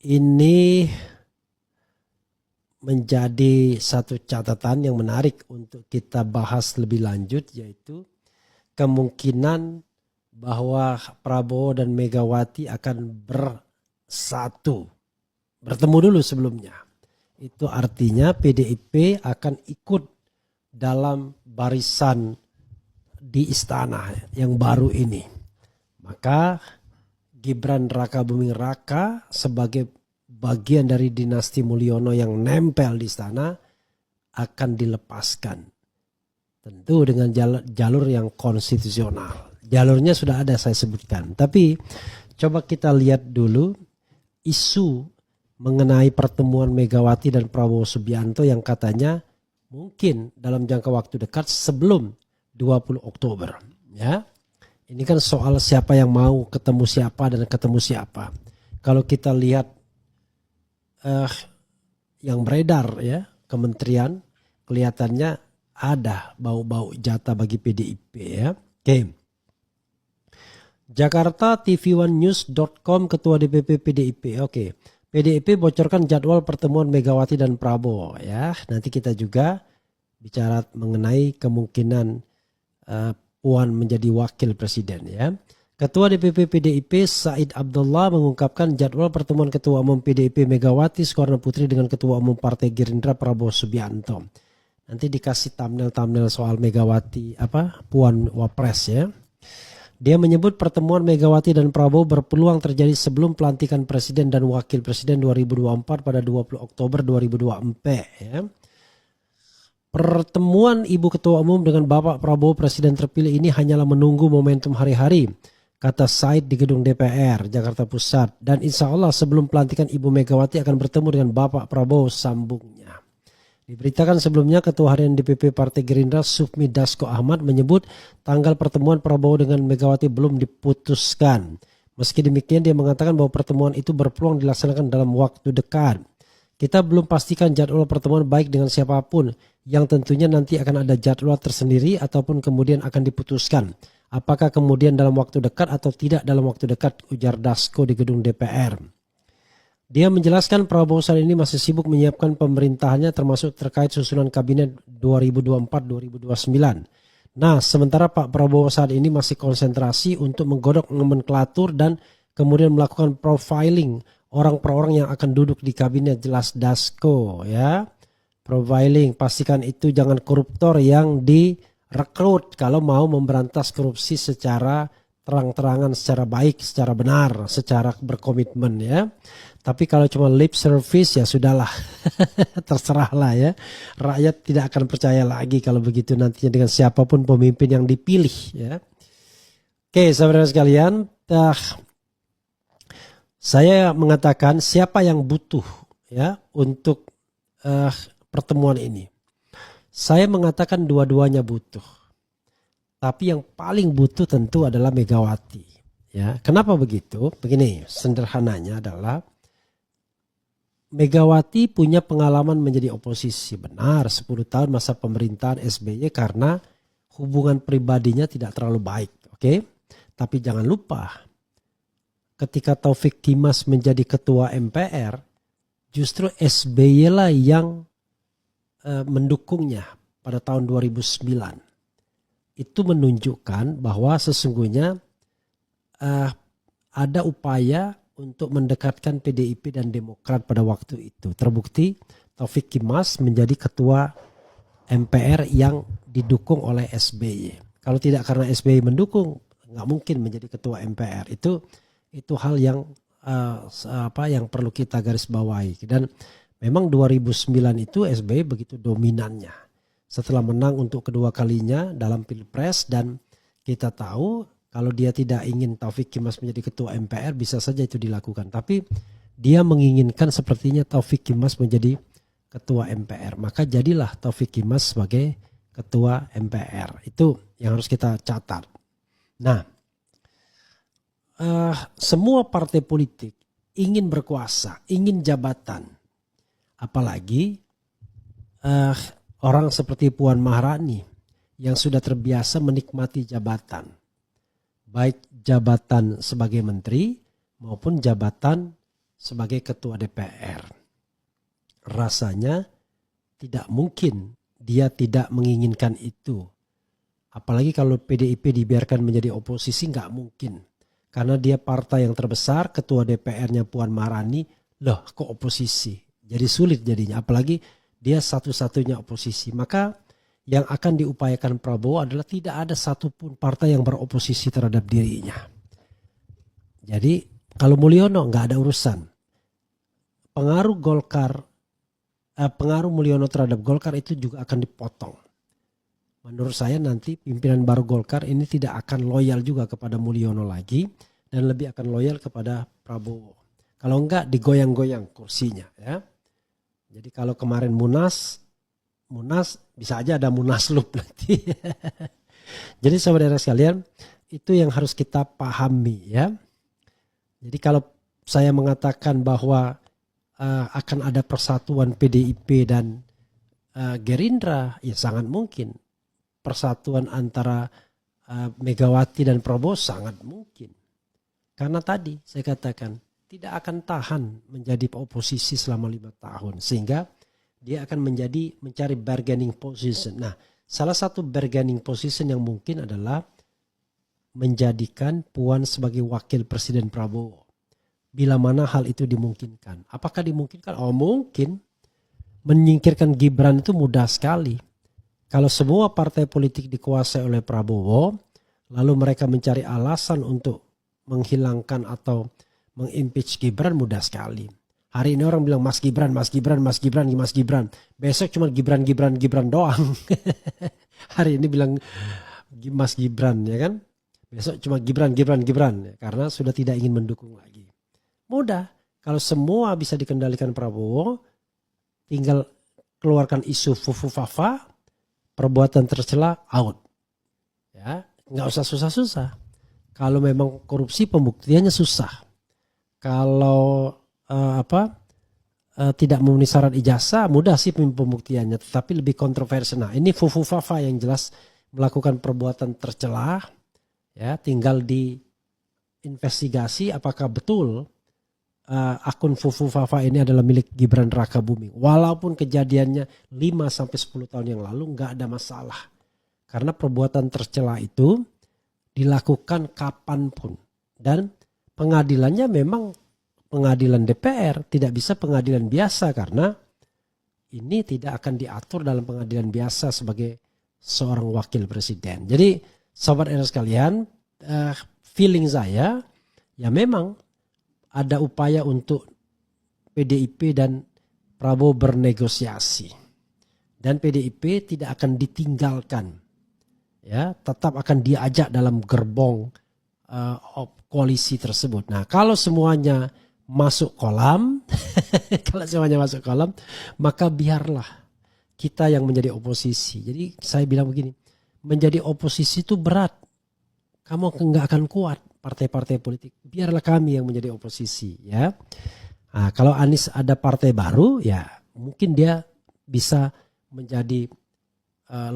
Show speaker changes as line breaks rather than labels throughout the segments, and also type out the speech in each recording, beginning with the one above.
ini menjadi satu catatan yang menarik untuk kita bahas lebih lanjut, yaitu kemungkinan bahwa Prabowo dan Megawati akan bersatu. Bertemu dulu sebelumnya. Itu artinya PDIP akan ikut dalam barisan di istana yang baru ini. Maka Gibran Raka Buming Raka sebagai bagian dari dinasti Mulyono yang nempel di istana akan dilepaskan. Tentu dengan jalur yang konstitusional. Jalurnya sudah ada saya sebutkan. Tapi coba kita lihat dulu isu mengenai pertemuan Megawati dan Prabowo Subianto yang katanya mungkin dalam jangka waktu dekat sebelum 20 Oktober. Ya, ini kan soal siapa yang mau ketemu siapa dan ketemu siapa. Kalau kita lihat yang beredar ya kementerian, kelihatannya ada bau-bau jatah bagi PDIP ya. Oke. Jakarta TV1news.com Ketua DPP PDIP. Oke. PDIP bocorkan jadwal pertemuan Megawati dan Prabowo ya. Nanti kita juga bicara mengenai kemungkinan Puan menjadi wakil presiden ya. Ketua DPP PDIP Said Abdullah mengungkapkan jadwal pertemuan Ketua Umum PDIP Megawati Soekarno Putri dengan Ketua Umum Partai Gerindra Prabowo Subianto. Nanti dikasih thumbnail soal Megawati Puan Wapres ya. Dia menyebut pertemuan Megawati dan Prabowo berpeluang terjadi sebelum pelantikan presiden dan wakil presiden 2024 pada 20 Oktober 2024 ya. Pertemuan Ibu Ketua Umum dengan Bapak Prabowo presiden terpilih ini hanyalah menunggu momentum hari-hari, kata Said di gedung DPR Jakarta Pusat. Dan insya Allah sebelum pelantikan Ibu Megawati akan bertemu dengan Bapak Prabowo, sambungnya. Diberitakan sebelumnya Ketua Harian DPP Partai Gerindra Sufmi Dasko Ahmad menyebut tanggal pertemuan Prabowo dengan Megawati belum diputuskan. Meski demikian dia mengatakan bahwa pertemuan itu berpeluang dilaksanakan dalam waktu dekat. Kita belum pastikan jadwal pertemuan baik dengan siapapun, yang tentunya nanti akan ada jadwal tersendiri ataupun kemudian akan diputuskan. Apakah kemudian dalam waktu dekat atau tidak dalam waktu dekat, ujar Dasko di gedung DPR. Dia menjelaskan Prabowo saat ini masih sibuk menyiapkan pemerintahannya termasuk terkait susunan kabinet 2024-2029. Nah, sementara Pak Prabowo saat ini masih konsentrasi untuk menggodok nomenklatur dan kemudian melakukan profiling orang per orang yang akan duduk di kabinet, jelas Dasko ya. Profiling, pastikan itu jangan koruptor yang direkrut kalau mau memberantas korupsi secara terang-terangan, secara baik, secara benar, secara berkomitmen ya. Tapi kalau cuma lip service ya sudahlah, terserahlah ya. Rakyat tidak akan percaya lagi kalau begitu nantinya dengan siapapun pemimpin yang dipilih ya. Oke, saudara sekalian, saya mengatakan siapa yang butuh ya untuk pertemuan ini. Saya mengatakan dua-duanya butuh. Tapi yang paling butuh tentu adalah Megawati. Ya, kenapa begitu? Begini, sederhananya adalah Megawati punya pengalaman menjadi oposisi. Benar, 10 tahun masa pemerintahan SBY karena hubungan pribadinya tidak terlalu baik. Oke? Tapi jangan lupa, ketika Taufik Kimas menjadi ketua MPR, justru SBY lah yang mendukungnya pada tahun 2009. Itu menunjukkan bahwa sesungguhnya ada upaya untuk mendekatkan PDIP dan Demokrat pada waktu itu. Terbukti Taufik Kimas menjadi ketua MPR yang didukung oleh SBY. Kalau tidak karena SBY mendukung, nggak mungkin menjadi ketua MPR. Itu hal yang yang perlu kita garis bawahi. Dan memang 2009 itu SBY begitu dominannya. Setelah menang untuk kedua kalinya dalam Pilpres, dan kita tahu kalau dia tidak ingin Taufik Kimas menjadi ketua MPR bisa saja itu dilakukan. Tapi dia menginginkan sepertinya Taufik Kimas menjadi ketua MPR. Maka jadilah Taufik Kimas sebagai ketua MPR. Itu yang harus kita catat. Nah, semua partai politik ingin berkuasa, ingin jabatan. Apalagi orang seperti Puan Maharani yang sudah terbiasa menikmati jabatan. Baik jabatan sebagai menteri maupun jabatan sebagai ketua DPR. Rasanya tidak mungkin dia tidak menginginkan itu. Apalagi kalau PDIP dibiarkan menjadi oposisi, nggak mungkin. Karena dia partai yang terbesar, ketua DPR-nya Puan Maharani, loh kok oposisi? Jadi sulit jadinya, apalagi dia satu-satunya oposisi. Maka yang akan diupayakan Prabowo adalah tidak ada satupun partai yang beroposisi terhadap dirinya. Jadi kalau Mulyono nggak ada urusan. Pengaruh Mulyono terhadap Golkar itu juga akan dipotong. Menurut saya nanti pimpinan baru Golkar ini tidak akan loyal juga kepada Mulyono lagi dan lebih akan loyal kepada Prabowo. Kalau enggak digoyang-goyang kursinya ya. Jadi kalau kemarin Munas bisa aja ada Munaslup nanti. Jadi saudara sekalian, itu yang harus kita pahami ya. Jadi kalau saya mengatakan bahwa akan ada persatuan PDIP dan Gerindra, ya sangat mungkin. Persatuan antara Megawati dan Prabowo sangat mungkin. Karena tadi saya katakan tidak akan tahan menjadi oposisi selama 5 tahun. Sehingga dia akan mencari bargaining position. Nah, salah satu bargaining position yang mungkin adalah menjadikan Puan sebagai wakil Presiden Prabowo. Bila mana hal itu dimungkinkan. Apakah dimungkinkan? Oh mungkin. Menyingkirkan Gibran itu mudah sekali. Kalau semua partai politik dikuasai oleh Prabowo, lalu mereka mencari alasan untuk menghilangkan atau mengimpeach Gibran, mudah sekali. Hari ini orang bilang Mas Gibran. Besok cuma Gibran doang. Hari ini bilang Mas Gibran ya kan. Besok cuma Gibran. Karena sudah tidak ingin mendukung lagi. Mudah. Kalau semua bisa dikendalikan Prabowo, tinggal keluarkan isu fufu fafa, perbuatan tercela out. Ya, nggak usah susah-susah. Kalau memang korupsi pembuktiannya susah. Kalau tidak memenuhi syarat ijazah mudah sih pembuktiannya, tetapi lebih kontroversial. Nah, ini fufu fafa yang jelas melakukan perbuatan tercela, ya tinggal diinvestigasi apakah betul akun fufu fafa ini adalah milik Gibran Rakabuming. Walaupun kejadiannya 5-10 tahun yang lalu nggak ada masalah, karena perbuatan tercela itu dilakukan kapanpun dan pengadilannya memang pengadilan DPR, tidak bisa pengadilan biasa karena ini tidak akan diatur dalam pengadilan biasa sebagai seorang wakil presiden. Jadi sobat era sekalian, feeling saya ya memang ada upaya untuk PDIP dan Prabowo bernegosiasi. Dan PDIP tidak akan ditinggalkan. Ya, tetap akan diajak dalam gerbong koalisi tersebut. Nah, kalau semuanya masuk kolam, maka biarlah kita yang menjadi oposisi. Jadi saya bilang begini, menjadi oposisi itu berat. Kamu nggak akan kuat partai-partai politik. Biarlah kami yang menjadi oposisi, ya. Nah, kalau Anies ada partai baru, ya mungkin dia bisa menjadi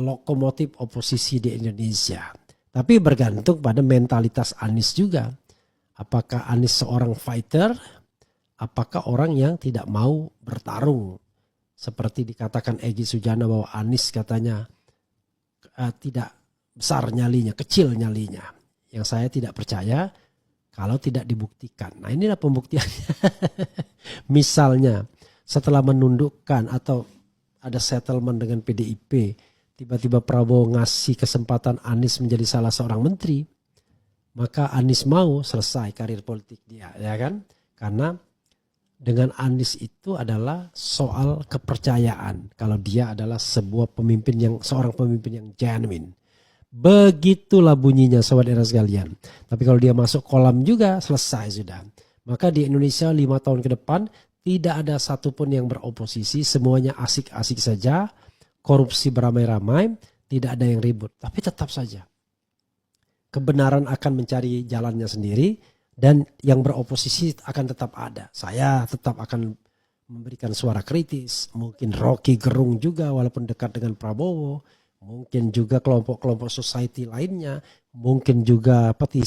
lokomotif oposisi di Indonesia. Tapi bergantung pada mentalitas Anies juga. Apakah Anies seorang fighter? Apakah orang yang tidak mau bertarung? Seperti dikatakan Egy Sujana bahwa Anies katanya tidak besar nyalinya, kecil nyalinya. Yang saya tidak percaya kalau tidak dibuktikan. Nah, inilah pembuktiannya. Misalnya setelah menundukkan atau ada settlement dengan PDIP, tiba-tiba Prabowo ngasih kesempatan Anies menjadi salah seorang menteri, maka Anies mau selesai karir politik dia, ya kan? Karena dengan Anies itu adalah soal kepercayaan. Kalau dia adalah seorang pemimpin yang genuine. Begitulah bunyinya sobat era sekalian. Tapi kalau dia masuk kolam juga selesai sudah. Maka di Indonesia 5 tahun ke depan tidak ada satupun yang beroposisi. Semuanya asik-asik saja. Korupsi beramai-ramai. Tidak ada yang ribut. Tapi tetap saja kebenaran akan mencari jalannya sendiri. Dan yang beroposisi akan tetap ada. Saya tetap akan memberikan suara kritis. Mungkin Rocky Gerung juga walaupun dekat dengan Prabowo. Mungkin juga kelompok-kelompok society lainnya. Mungkin juga petisi.